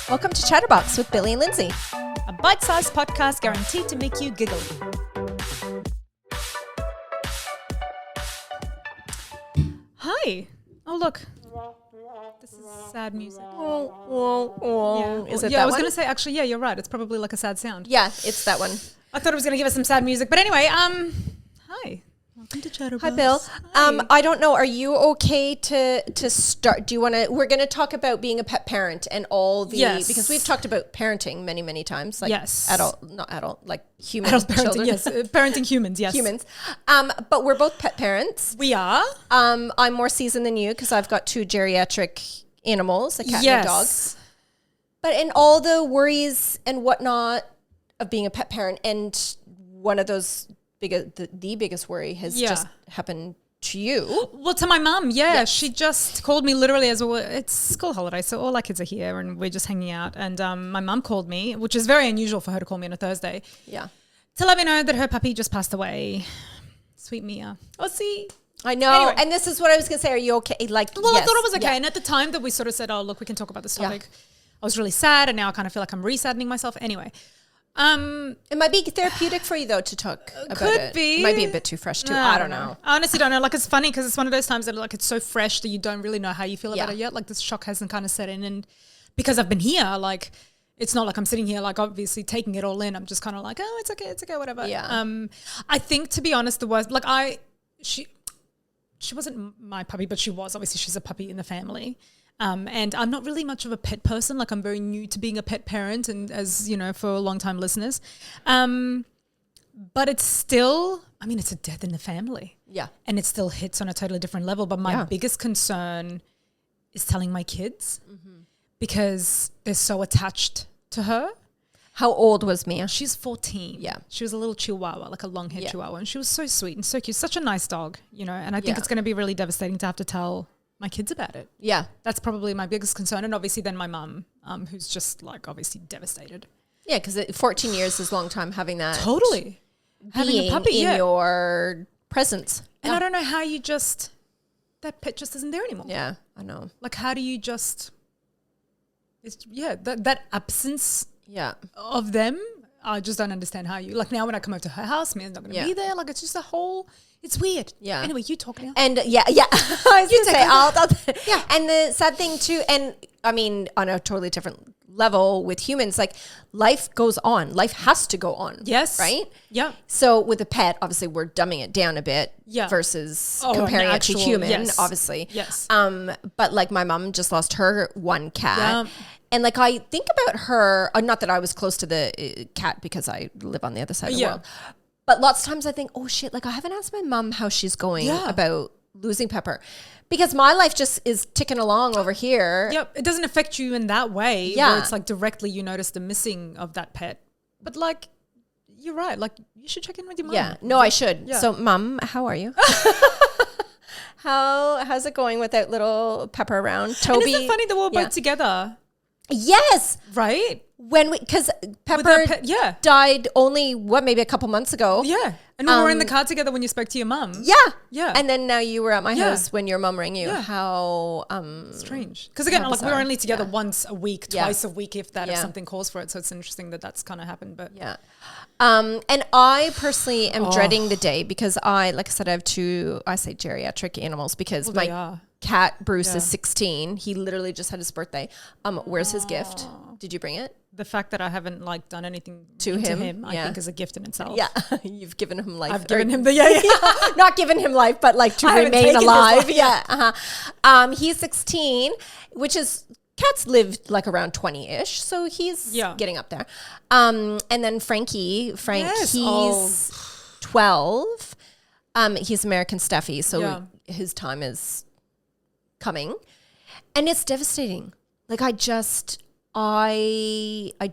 Welcome to ChatterBox with Billy and Lindsay. A bite-sized podcast guaranteed to make you giggle. Hi. Oh, look. This is sad music. Is it Yeah, that I was one? going to say, actually, yeah, you're right. It's probably like a sad sound. Yeah, it's that one. I thought it was going to give us some sad music. But anyway, hi. Welcome to ChatterBox. Hi, Bill. Hi. I don't know. Are you okay to start? Do you want to? We're going to talk about being a pet parent and all the because we've talked about parenting many, many times. Like not adult, like human Adult parenting, children. yes. Parenting humans, yes. Humans. But we're both pet parents. We are. I'm more seasoned than you because I've got two geriatric animals, a cat and a dog. But in all the worries and whatnot of being a pet parent, and one of those the biggest worry has just happened to you. Well, to my mum, she just called me literally as it's school holiday, so all our kids are here and we're just hanging out. And my mum called me, which is very unusual for her to call me on a Thursday. Yeah, to let me know that her puppy just passed away. Sweet Mia. Oh, see. I know. Anyway. And this is what I was going to say. Are you okay? Like, well, yes. I thought it was okay. And at the time that we sort of said, oh, look, we can talk about this topic, I was really sad. And now I kind of feel like I'm re-saddening myself. Anyway. It might be therapeutic for you though to talk about could it. be. It might be a bit too fresh too. I don't know. I honestly don't know. Like, it's funny because it's one of those times that like it's so fresh that you don't really know how you feel about it yet. Like, this shock hasn't kind of set in, and because I've been here, like, it's not like I'm sitting here like obviously taking it all in. I'm just kind of like, oh, it's okay, whatever. Yeah. I think, to be honest, the worst. Like, she wasn't my puppy, but she was. Obviously, she's a puppy in the family. And I'm not really much of a pet person. Like, I'm very new to being a pet parent, and as you know, for long-time listeners. But it's still, I mean, it's a death in the family. Yeah. And it still hits on a totally different level. But my biggest concern is telling my kids because they're so attached to her. How old was Mia? She's 14. Yeah. She was a little chihuahua, like a long-haired chihuahua. And she was so sweet and so cute. Such a nice dog, you know. And I think it's going to be really devastating to have to tell my kids about it. Yeah. That's probably my biggest concern. And obviously then my mum, who's just like obviously devastated. Yeah, because 14 years is a long time having that. Totally. Having a puppy in your presence. And I don't know how you just, that pet just isn't there anymore. Yeah, I know. Like, how do you just, that absence of them, I just don't understand how you, like, now when I come over to her house, Mia's not going to be there. Like, it's just a whole, it's weird. Yeah. Anyway, you talk now. And I was going to say, I'll And the sad thing too, and I mean, on a totally different level with humans, like, life goes on. Life has to go on. Yes. Right? Yeah. So with a pet, obviously we're dumbing it down a bit versus comparing it to human, obviously. Yes. But like my mom just lost her one cat. Yeah. And like, I think about her, not that I was close to the cat because I live on the other side of the world. But lots of times I think, oh shit, like I haven't asked my mom how she's going about losing Pepper, because my life just is ticking along over here. Yep. It doesn't affect you in that way. Yeah. Where it's like directly you notice the missing of that pet. But like, you're right. Like, you should check in with your mom. Yeah. No, I should. Yeah. So mom, how are you? How's it going with that little Pepper around? Toby. And isn't it funny that we're both together? Yes. Right? Because Pepper died only, maybe a couple months ago. Yeah. And we were in the car together when you spoke to your mum. Yeah. Yeah. And then now you were at my house when your mum rang you. Yeah. How strange. Because again, like, we were only together once a week, twice a week, if that, if something calls for it. So it's interesting that that's kind of happened. But and I personally am dreading the day because like I said, I have two, I say geriatric animals because my cat Bruce is 16. He literally just had his birthday. Where's his gift? Did you bring it? The fact that I haven't like done anything to him I think is a gift in itself. Yeah, you've given him life. I've given him the not given him life, but like to remain alive. Yeah. He's 16, which is, cats live like around 20-ish, so he's getting up there. And then Frank, he's 12. He's American Steffi, so his time is coming, and it's devastating. Like, I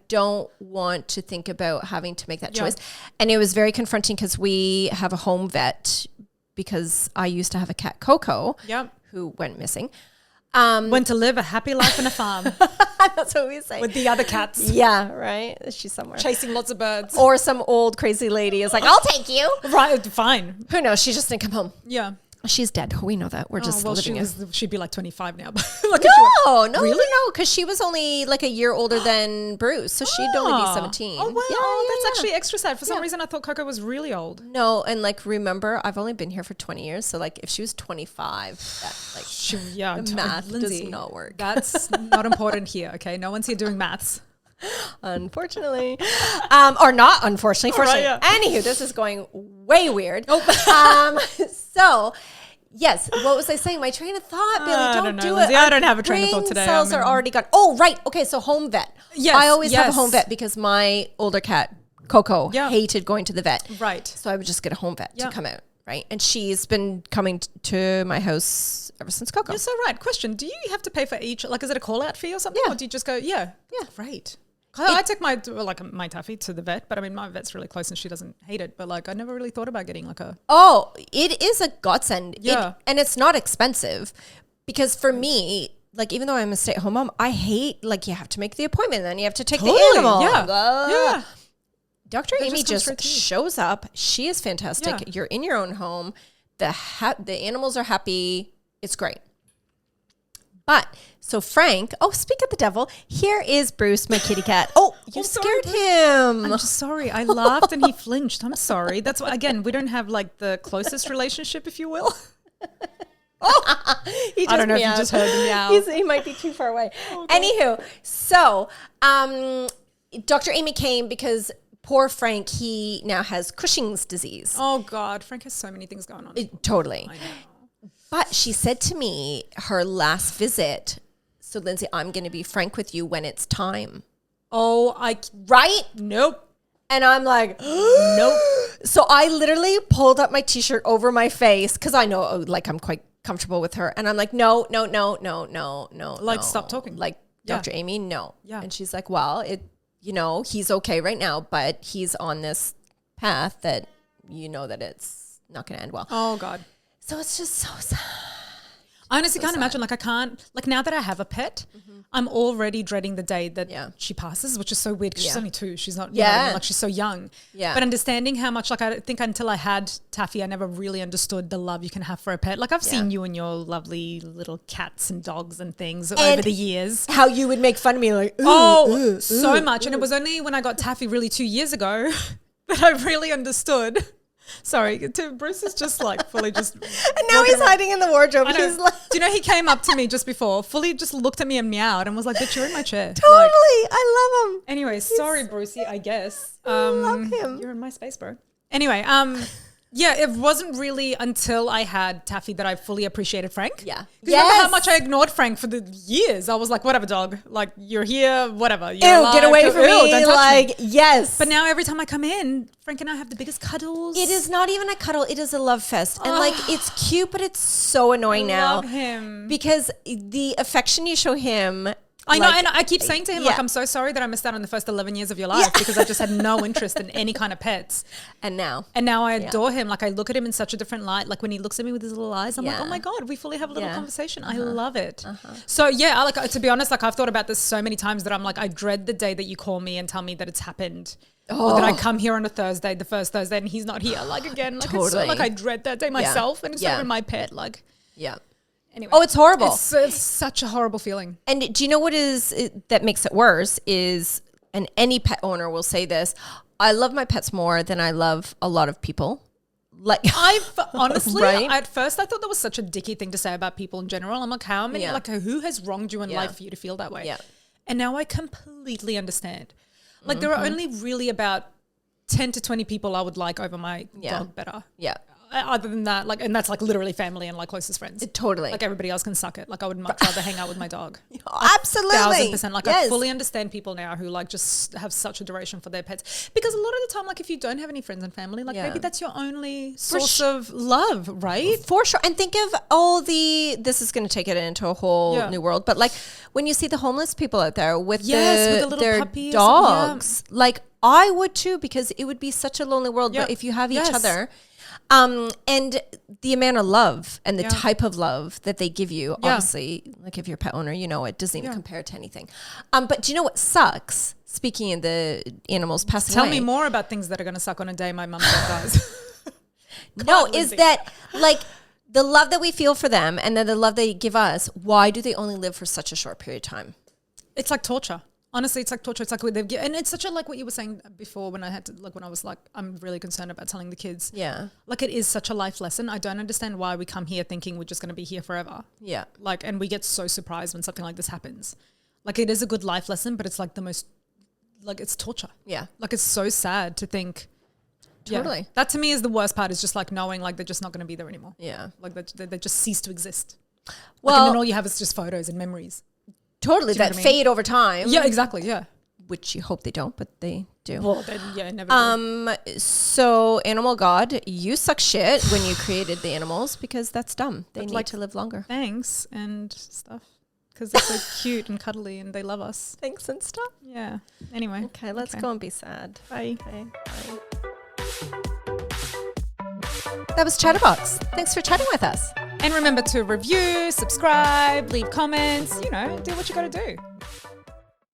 don't want to think about having to make that choice. And it was very confronting because we have a home vet because I used to have a cat, Coco, who went missing. Went to live a happy life on a farm. That's what we say. With the other cats. Yeah, right? She's somewhere. Chasing lots of birds. Or some old crazy lady is like, I'll take you. Right, fine. Who knows? She just didn't come home. Yeah. She's dead. We know that. We're just living it. She'd be like 25 now. No, really? No, because she was only like a year older than Bruce, so she'd only be 17. Oh wow, that's actually extra sad. For some reason, I thought Coco was really old. No, and like remember, I've only been here for 20 years, so like if she was 25, that like the math Lindsay, does not work. That's not important here. Okay, no one's here doing maths. Unfortunately, or not unfortunately. Fortunately, Anywho, this is going way weird. So, yes, what was I saying? My train of thought, Billy. Don't do it. Lindsay, I don't have a train of thought today. Cells are already gone. Oh, right. Okay, so home vet. Yes, I always have a home vet because my older cat Coco hated going to the vet. Right. So I would just get a home vet to come out. Right. And she's been coming to my house ever since Coco. You're so right. Question: do you have to pay for each? Like, is it a call out fee or something? Or do you just go? Yeah. Great. I take my Taffy to the vet, but I mean, my vet's really close and she doesn't hate it. But like, I never really thought about getting like a. Oh, it is a godsend. Yeah. And it's not expensive because for me, like, even though I'm a stay-at-home mom, I hate, like, you have to make the appointment and then you have to take the animal. Yeah. Dr. Amy just shows up. She is fantastic. Yeah. You're in your own home. The animals are happy. It's great. But so Frank, speak of the devil, here is Bruce, my kitty cat. Oh, you scared him. I'm just sorry. I laughed and he flinched. I'm sorry. That's why, again, we don't have like the closest relationship, if you will. I don't know if you just heard him meow. He might be too far away. Anywho, so Dr. Amy came because poor Frank, he now has Cushing's disease. Oh God, Frank has so many things going on. Totally. I know. But she said to me her last visit, so Lindsay, I'm going to be frank with you when it's time. Right? Nope. And I'm like, nope. So I literally pulled up my t-shirt over my face because I know like I'm quite comfortable with her. And I'm like, no. Like, stop talking. Like, Dr. Amy, no. Yeah. And she's like, well, he's okay right now, but he's on this path that that it's not going to end well. Oh God. So it's just so sad. I honestly can't imagine, like I can't, like now that I have a pet, I'm already dreading the day that she passes, which is so weird because she's only 2. She's not, like she's so young. Yeah. But understanding how much, like I think until I had Taffy, I never really understood the love you can have for a pet. Like I've seen you and your lovely little cats and dogs and things over the years. How you would make fun of me like, so much. And it was only when I got Taffy really 2 years ago that I really understood. Sorry, Bruce is just like fully just. And now he's hiding in the wardrobe. He's like, do you know he came up to me just before, fully just looked at me and meowed and was like, "Bitch, you're in my chair." Totally, I love him. Anyway, sorry, Brucey. I guess. Love him. You're in my space, bro. Anyway, yeah, it wasn't really until I had Taffy that I fully appreciated Frank. Yeah. Remember how much I ignored Frank for the years? I was like, whatever, dog. Like, you're here, whatever. You're alive, get away from me. Don't touch me. Yes. But now every time I come in, Frank and I have the biggest cuddles. It is not even a cuddle. It is a love fest. And like, it's cute, but it's so annoying now. I love him. Because the affection you show him. I know, and I keep saying to him, like, I'm so sorry that I missed out on the first 11 years of your life because I just had no interest in any kind of pets. And now I adore him. Like, I look at him in such a different light. Like, when he looks at me with his little eyes, I'm like, oh my God, we fully have a little conversation. I love it. So, yeah, to be honest, like, I've thought about this so many times that I'm like, I dread the day that you call me and tell me that it's happened. Or that I come here on a Thursday, the first Thursday, and he's not here. Like, again, like, it's so, like, I dread that day myself. And it's not even my pet. Like, anyway. Oh, it's horrible. It's such a horrible feeling. And do you know what that makes it worse is, and any pet owner will say this, I love my pets more than I love a lot of people. Like I've honestly, at first I thought that was such a dicky thing to say about people in general. I'm like, how many, like who has wronged you in life for you to feel that way? Yeah. And now I completely understand. Like there are only really about 10 to 20 people I would like over my dog better. Yeah. Other than that, like, and that's like literally family and like closest friends. Totally. Like everybody else can suck it. Like I would much rather hang out with my dog. Absolutely. 1,000%. Like I fully understand people now who like just have such adoration for their pets. Because a lot of the time, like if you don't have any friends and family, like maybe that's your only source of love, right? For sure. And think of this is going to take it into a whole new world. But like when you see the homeless people out there with their dogs, like I would too, because it would be such a lonely world. But if you have each other. And the amount of love and the type of love that they give you, obviously, like if you're a pet owner, it doesn't even compare to anything. But do you know what sucks? Speaking of the animals passing away. Tell me more about things that are going to suck on a day my mum dies. No, is that like the love that we feel for them and then the love they give us, why do they only live for such a short period of time? It's like torture. Honestly, it's like torture. It's like what they've given. And it's such a, like what you were saying before when I had to, like when I was like, I'm really concerned about telling the kids. Yeah. Like it is such a life lesson. I don't understand why we come here thinking we're just going to be here forever. Yeah. Like, and we get so surprised when something like this happens. Like it is a good life lesson, but it's like the most, like it's torture. Yeah. Like it's so sad to think. Totally. Yeah. That to me is the worst part, is just like knowing like they're just not going to be there anymore. Yeah. Like they just cease to exist. Well, like, and then all you have is just photos and memories. Totally. That fade over time. Yeah, exactly. Yeah. Which you hope they don't, but they do. Well, yeah, never do. So Animal God, you suck shit when you created the animals because that's dumb. They need to live longer. Thanks and stuff. Because they're so cute and cuddly and they love us. Thanks and stuff. Yeah. Anyway. Okay, let's go and be sad. Bye. Bye. That was ChatterBox. Thanks for chatting with us. And remember to review, subscribe, leave comments, do what you got to do.